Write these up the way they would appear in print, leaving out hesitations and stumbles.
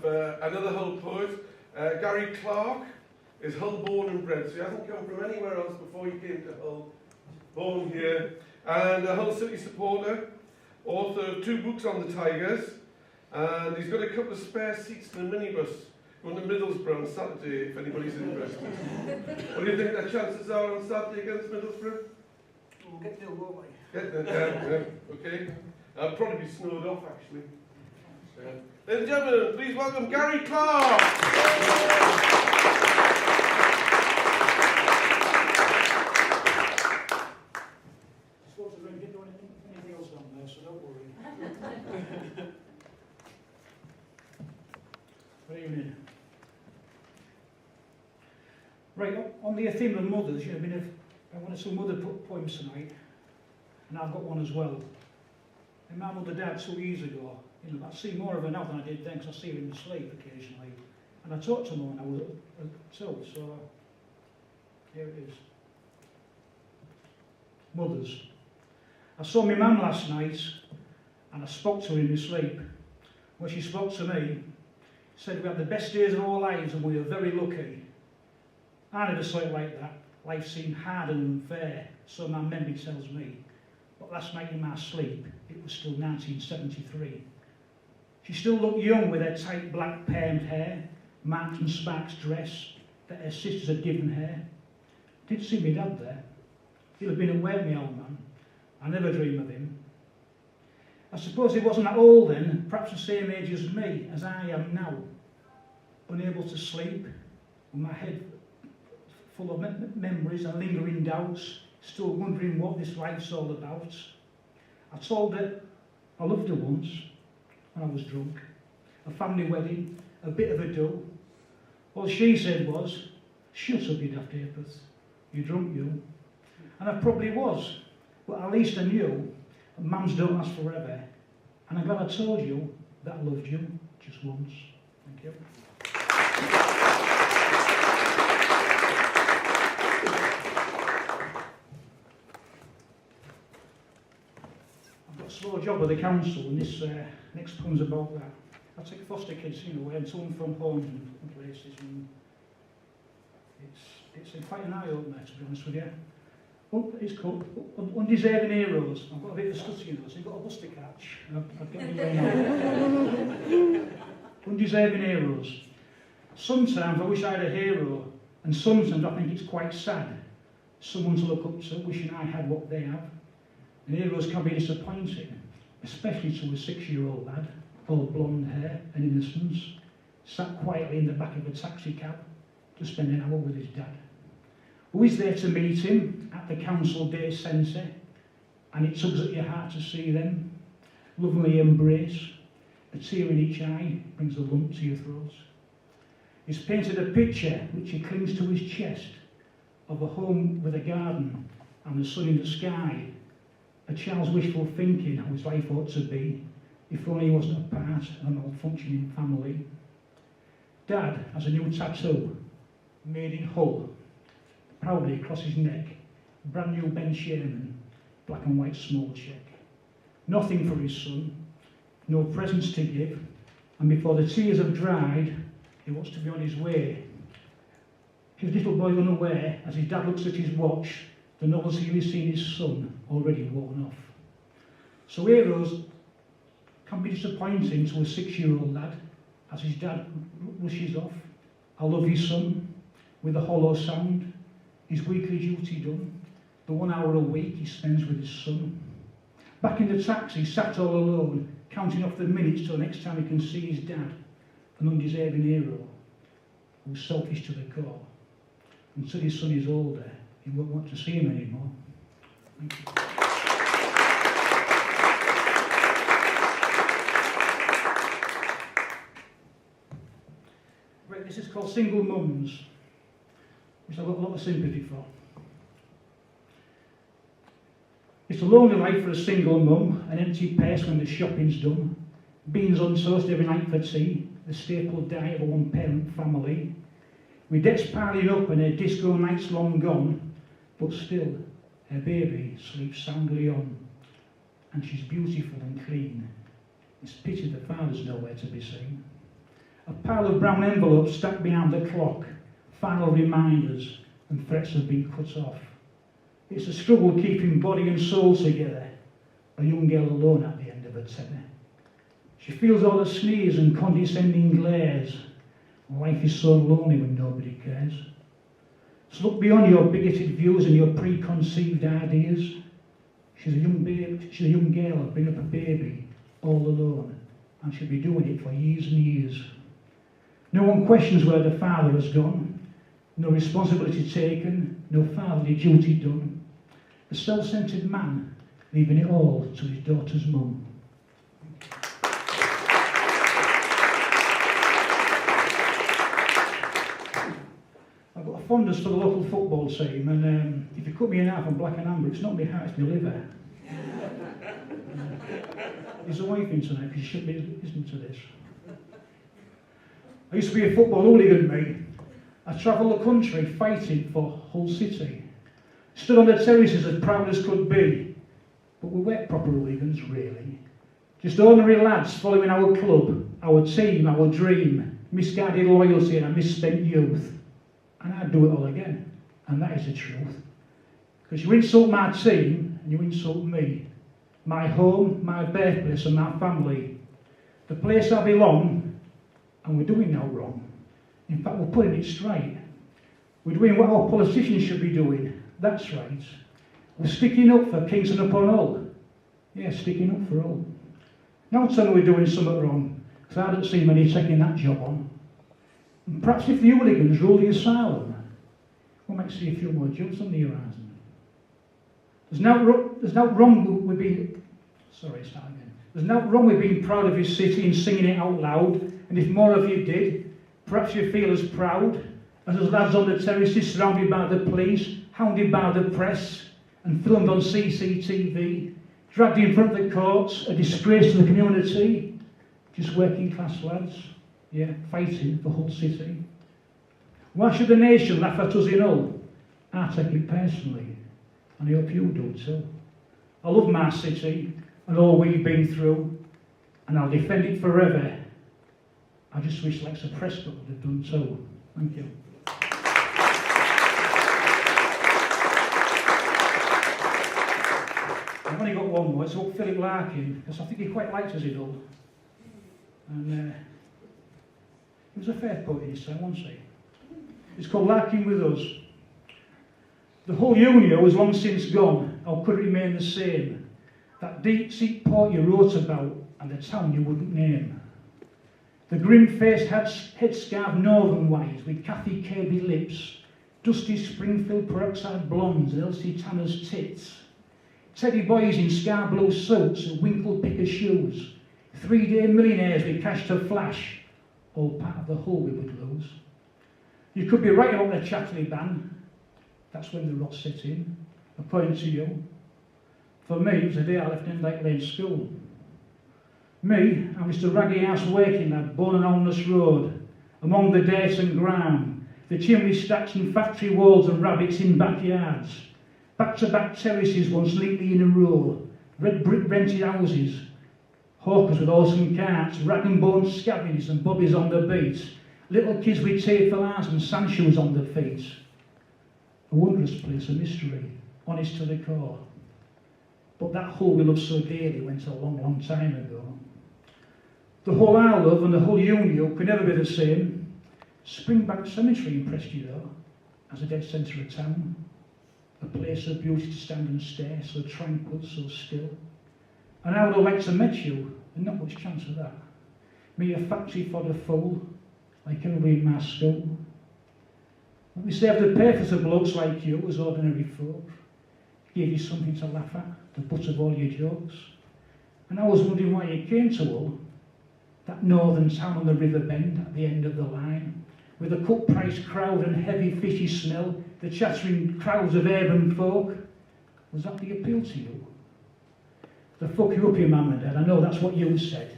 have another Hull poet, Gary Clark, is Hull born and bred, so he hasn't come from anywhere else before he came to Hull, born here, and a Hull City supporter, author of 2 books on the Tigers, and he's got a couple of spare seats in a minibus going to Middlesbrough on Saturday, if anybody's interested. What do you think the chances are on Saturday against Middlesbrough? We'll get there, won't we? Get there, okay. I'll probably be snowed off, actually. Ladies and gentlemen, please welcome Gary Clark. Anything else on there, so don't worry. Good evening. Right, on the theme of mothers, you know, I wanted some mother poems tonight, and I've got one as well. And my mother died 2 years ago. You know, I see more of her now than I did then, because I see her in the sleep occasionally. And I talked to her when I was two, so here it is. Mothers. I saw my mum last night, and I spoke to her in my sleep. When she spoke to me, said we had the best days of our lives and we were very lucky. I never saw it like that. Life seemed hard and unfair, so my memory tells me. But last night in my sleep, it was still 1973. She still looked young with her tight black permed hair, marked and sparks dress that her sisters had given her. Didn't see my dad there. He'll have been away, my old man. I never dream of him. I suppose he wasn't that old then, perhaps the same age as me, as I am now. Unable to sleep, with my head full of memories and lingering doubts, still wondering what this life's all about. I told her I loved her once, when I was drunk. A family wedding, a bit of a do. All she said was, "Shut up, you daft apeth. You're drunk, you." And I probably was, but at least I knew that mums don't last forever. And I'm glad I told you that I loved you just once. Thank you. I've got a small job with the council, and this next poem's about that. I take foster kids, you know, and to and from homes and places, and it's quite an eye-opener, to be honest with you. Oh, it's called Undeserving Heroes. I've got a bit of stuttering though, so you've got a bus to catch. I've got you there now. Undeserving Heroes. Sometimes I wish I had a hero, and sometimes I think it's quite sad. Someone to look up to, wishing I had what they have. And heroes can be disappointing, especially to a 6-year-old lad, all blonde hair and innocence, sat quietly in the back of a taxi cab to spend an hour with his dad. Who is there to meet him at the council day centre, and it tugs at your heart to see them, lovingly embrace, a tear in each eye brings a lump to your throat. He's painted a picture which he clings to his chest, of a home with a garden and the sun in the sky, a child's wishful thinking how his life ought to be, if only he wasn't a part of a malfunctioning family. Dad has a new tattoo, made in Hull, proudly across his neck, brand new Ben Sherman, black and white small check. Nothing for his son, no presents to give, and before the tears have dried, he wants to be on his way. His little boy unaware, as his dad looks at his watch, the novelty of seeing his son already worn off. So heroes can be disappointing to a 6-year-old lad, as his dad rushes off. I love you, son, with a hollow sound, his weekly duty done, the 1 hour a week he spends with his son. Back in the taxi, sat all alone, counting off the minutes till next time he can see his dad, an undeserving hero, who's selfish to the core. Until his son is older, he won't want to see him anymore. Thank you. Right, this is called Single Mums, which I've got a lot of sympathy for. It's a lonely life for a single mum, an empty purse when the shopping's done, beans on toast every night for tea, the staple diet of a one-parent family, with debts piling up and her disco nights long gone, but still her baby sleeps soundly on, and she's beautiful and clean. It's pity the father's nowhere to be seen. A pile of brown envelopes stacked behind the clock, final reminders and threats have been cut off. It's a struggle keeping body and soul together, a young girl alone at the end of her tether. She feels all the sneers and condescending glares. Life is so lonely when nobody cares. So look beyond your bigoted views and your preconceived ideas. She's a young girl bringing up a baby all alone, and she'll be doing it for years and years. No one questions where the father has gone, no responsibility taken, no fatherly duty done. A self-centred man leaving it all to his daughter's mum. I've got a fondness for the local football team, and if you cut me in half on black and amber, it's not my heart, it's my liver. There's a wife in tonight because you shouldn't be listening to this. I used to be a football hooligan, mate. I travelled the country fighting for Hull City. Stood on the terraces as proud as could be. But we weren't proper hooligans, really. Just ordinary lads following our club, our team, our dream, misguided loyalty and a misspent youth. And I'd do it all again. And that is the truth. Because you insult my team, and you insult me. My home, my birthplace and my family. The place I belong, and we're doing no wrong. In fact, we're putting it straight. We're doing what our politicians should be doing. That's right. We're sticking up for Kingston upon Hull. Yeah, sticking up for Hull. Now tell me we're doing something wrong, because I don't see many taking that job on. And perhaps if the hooligans rule the asylum, we might see a few more jobs on the horizon. There's no wrong with being... Sorry, start again. There's no wrong with being proud of your city and singing it out loud, and if more of you did, perhaps you feel as proud as those lads on the terraces surrounded by the police, hounded by the press, and filmed on CCTV, dragged in front of the courts, a disgrace to the community. Just working class lads, yeah, fighting for Hull City. Why should the nation laugh at us in Hull? I take it personally, and I hope you do too. I love my city and all we've been through, and I'll defend it forever. I just wish Lexa Prescott would have done so. Thank you. I've only got one more. It's about Philip Larkin, because I think he quite liked us in Hull. And he was a fair poet in his time, wasn't he? It's called Larkin with Us. The whole Union was long since gone. How could it remain the same? That deep-sea port you wrote about, and the town you wouldn't name. The grim-faced headscarf northern ways with Kathy Kirby lips, dusty Springfield peroxide blondes and Elsie Tanner's tits, Teddy boys in sky blue suits and winkle picker shoes, 3-day millionaires with cash to flash, all part of the Hull we would lose. You could be writing on the Chatterley ban, that's when the rot set in, according to you. For me, it was the day I left Endike Lane School. Me, I was the raggy house working lad, born on Alness Road, among the dirt and grime, the chimney stacks and factory walls and rabbits in backyards, back-to-back terraces once neatly in a row, red brick rented houses, hawkers with awesome carts, rag and bone scavengers and bobbies on the beat, little kids with tearful eyes and sand shoes on their feet. A wondrous place, a mystery, honest to the core. But that Hull we love so dearly went a long, long time ago. The Hull I love and the Hull Union could never be the same. Springbank Cemetery impressed you though, as a dead centre of town. A place of beauty to stand and stare, so tranquil, so still. And I would have liked to met you, and not much chance of that. Me a factory for the fool, like everybody in my school. But we saved the pay for blokes like you as ordinary folk. Gave you something to laugh at, the butt of all your jokes. And I was wondering why you came to Hull, that northern town on the river bend at the end of the line, with a cut-price crowd and heavy fishy smell, the chattering crowds of urban folk. Was that the appeal to you? The fuck you up, your mum and dad, I know that's what you said.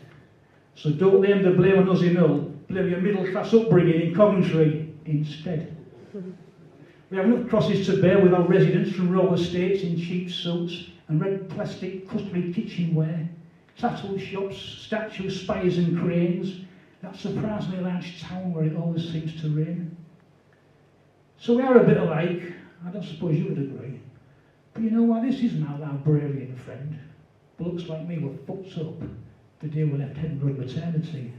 So don't blame the blame on us in Hull, blame your middle-class upbringing in Coventry instead. We have enough crosses to bear with our residents from row estates in cheap suits and red plastic cutlery kitchenware, tattoo shops, statues, spires and cranes, that surprisingly large town where it always seems to rain. So we are a bit alike, I don't suppose you would agree. But you know what, this isn't out loud bravery in a friend. Blokes like me were fucked up the day we left Edinburgh maternity.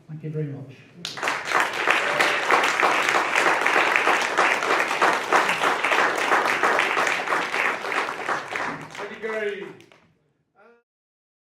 Thank you very much. Thank you, Gary.